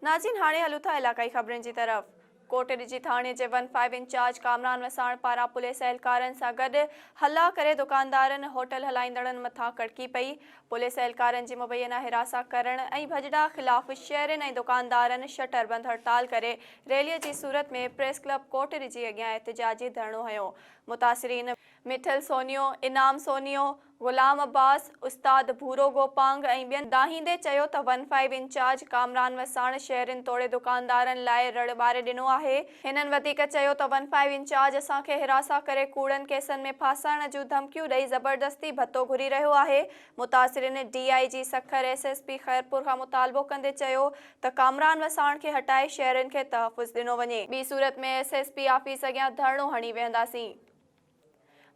नाज़रीन हाणे हलूं था इलाक़ाई ख़बरुनि जी तरफ़। कोटड़ी थाणे जे 15 इंचार्ज कामरान वसाण पारां पुलिस एहलकारनि सां गॾु हल्ला करे दुकानदारनि होटल हलाईंदड़नि मथां कड़की पई। पुलिस एहलकारनि जी मुबैना हिरासत करण ऐं भॼड़ा ख़िलाफ़ शहरनि ऐं दुकानदारनि शटर बंद हड़ताल करे रैलीअ जी सूरत में प्रेस क्लब कोटड़ी जी अॻियां एहतिजाजी धरणो हयो। मुतासिरीन मिठल सोनियो, इनाम सोनियो, गुलाम अब्बास, उस्ताद भूरो गोपांग ऐं ॿियनि दाहींदे चयो त 15 इंचार्ज कामरान वसाण शहरनि तोड़े दुकानदारनि लाइ रड़ ॿारे ॾिनो आहे। हिननि वधीक चयो त 15 इंचार्ज असांखे हिरासत करे कूड़नि केसनि में फासाइण जूं धमकियूं ॾेई ज़बरदस्ती भत्तो घुरी रहियो आहे। मुतासिरीन DIG सखर SSP ख़ैरपुर खां मुतालबो कंदे चयो त कामरान वसाण खे हटाए शहरनि खे तहफ़ुज़ ॾिनो वञे। ॿी सूरत में SSP ऑफिस अॻियां धरणो हणी वेहंदासीं।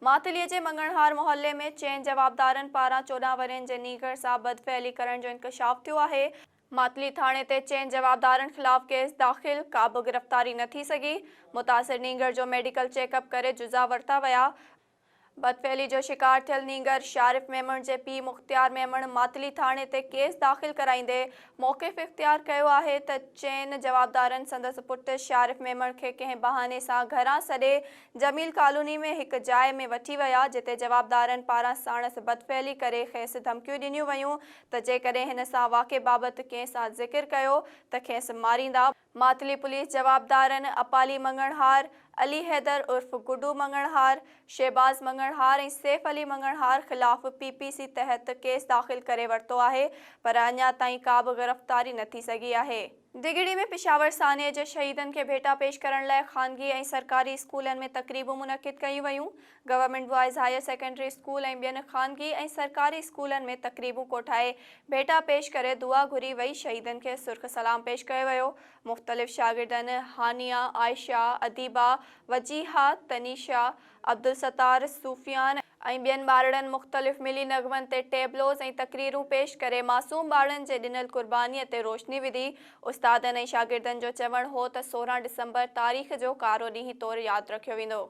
मातलीअ जे मंगणहार मोहल्ले में चइनि जवाबदारनि पारां 14 वरियनि जे नीगर सां बदफ़ैली करण जो इंकशाफ थियो आहे। मातली थाणे ते चइनि जवाबदारनि ख़िलाफ़ केस दाख़िल, का बि गिरफ़्तारी न थी सघी। मुतासिर नीगर जो मेडिकल चेकअप करे जुज़ा वरिता विया। बदफ़ैली जो शिकार थियल नीगर शारिफ़ मेमण जे पीउ मुख़्तियार मेमण मातली थाणे ते केस दाख़िल कराईंदे मौक़िफ़ इख़्तियार कयो आहे त चइनि जवाबदारनि संदसि पुटु शारिफ़ मेमण खे कंहिं बहाने सां घरां सॾे जमील कॉलोनी में हिकु जाइ में वठी विया, जिते जवाबदारनि पारां साणसि बदफ़ैली करे खेसि धमकियूं ॾिनियूं वयूं त जेकॾहिं हिन सां वाक़े बाबति कंहिं सां ज़िक्र कयो त खेसि मारींदा। मातली पुलिस जवाबदारनि अपाली मंगणहार, अली हैदर उर्फ़ गुड्डू मंगणहार, शहबाज़ मंगणहार ऐं सैफ अली मंगणहार ख़िलाफ़ PPC तहत केस दाख़िल करे वरितो आहे, पर अञा ताईं का बि गिरफ़्तारी न थी सघी आहे। दिगड़ी में पिशावर सान्य जे शहीदनि खे भेटा पेश करण लाइ ख़ानगी ऐं सरकारी स्कूलनि में तक़रीबूं मुनक़िद कयूं वयूं। Government boys higher secondary school ऐं ॿियनि ख़ानगी ऐं सरकारी स्कूलनि में तक़रीबूं कोठाए भेटा पेश करे दुआ घुरी वई शहीदनि खे सुर्ख़ सलाम पेश कयो वियो। मुख़्तलिफ़ शागिर्दनि हानिया, आयशा, अदीबा, वजीहा, तनीशा, अब्दुल सत्तार, सूफ़ियान ऐं ॿियनि ॿारड़नि मुख़्तलिफ़ मिली नग़मनि ते टेबलोज़ ऐं तक़रीरूं पेश करे मासूम ॿारनि जे ॾिनल क़ुर्बानीअ ते रोशनी विधी। उस्तादनि ऐं शागिर्दनि जो चवणु हो त 16 डिसंबर तारीख़ जो कारो ॾींहुं तौरु यादि रखियो वेंदो।